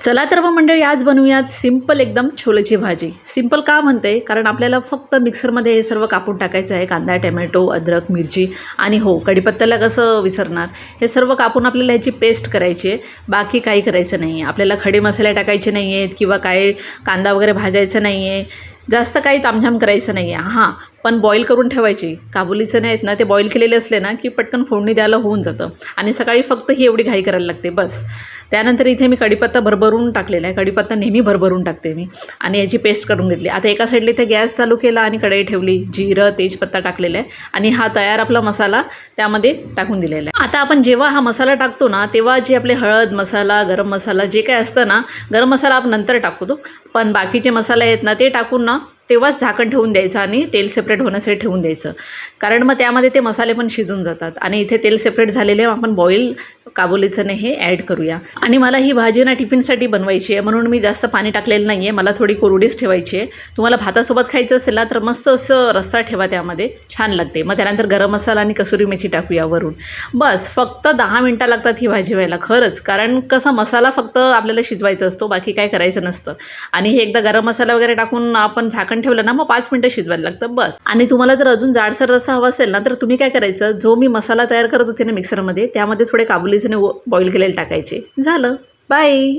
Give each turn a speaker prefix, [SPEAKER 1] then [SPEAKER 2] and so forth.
[SPEAKER 1] चला तर मग मंडळी, आज बनवूयात सिंपल एकदम छोलेची भाजी. सिंपल का म्हणते, कारण आपल्याला फक्त मिक्सरमध्ये हे सर्व कापून टाकायचं आहे. कांदा, टोमॅटो, अद्रक, मिरची आणि हो, कढीपत्त्याला कसं विसरणार, हे सर्व कापून आपल्याला ह्याची पेस्ट करायची आहे. बाकी काही करायचं नाही आहे. आपल्याला खडे मसाले टाकायचे नाही आहेत किंवा काय कांदा वगैरे भाजायचा नाही आहे. जास्त काही तामझाम करायचं नाही आहे. हां, पण बॉईल करून ठेवायची. काबुलीचं नाही आहेत ना, ते बॉईल केलेले असले ना की पटकन फोडणी द्यायला होऊन जातं आणि सकाळी फक्त ही एवढी घाई करायला लागते बस. त्यानंतर इथे मी कढीपत्ता भरभरून टाकलेला आहे. कढीपत्ता नेहमी भरभरून टाकते मी आणि याची पेस्ट करून घेतली. आता एका साईडला इथे गॅस चालू केला आणि कढई ठेवली. जिरं, तेजपत्ता टाकलेला आहे आणि हा तयार आपला मसाला त्यामध्ये टाकून दिलेला आहे. आता आपण जेव्हा हा मसाला टाकतो ना, तेव्हा जे आपले हळद मसाला, गरम मसाला जे काय असतं ना, गरम मसाला आपण नंतर टाकतो, पण बाकीचे मसाले आहेत ना ते टाकून ना तेव्हाच झाकण ठेवून द्यायचं आणि तेल सेपरेट होण्यासाठी ठेवून द्यायचं. कारण मग त्यामध्ये ते मसाले पण शिजून जातात. आणि इथे तेल सेपरेट झालेले आपण बॉईल काबुलीचं हे ॲड करूया. आणि मला ही भाजी ना टिफिनसाठी बनवायची आहे, म्हणून मी जास्त पाणी टाकलेलं नाही आहे. मला थोडी कोरडीच ठेवायची आहे. तुम्हाला भातासोबत खायचं असेल ना तर मस्त असं रस्सा ठेवा, त्यामध्ये छान लागते. मग त्यानंतर गरम मसाला आणि कसुरी मेथी टाकूया वरून. बस फक्त 10 मिनटं लागतात ही भाजी व्हायला खरंच. कारण कसा मसाला फक्त आपल्याला शिजवायचा असतो, बाकी काय करायचं नसतं. आणि हे एकदा गरम मसाला वगैरे टाकून आपण झाकण ठेवलं ना, मग 5 मिनटं शिजवायला लागतं बस. आणि तुम्हाला जर अजून जाडसर रस्सा हवा असेल ना तर तुम्ही काय करायचं, जो मी मसाला तयार करत होते ना मिक्सरमध्ये, त्यामध्ये थोडे काबुलीचे बॉईल केलेले टाकायचे. झालं. बाय.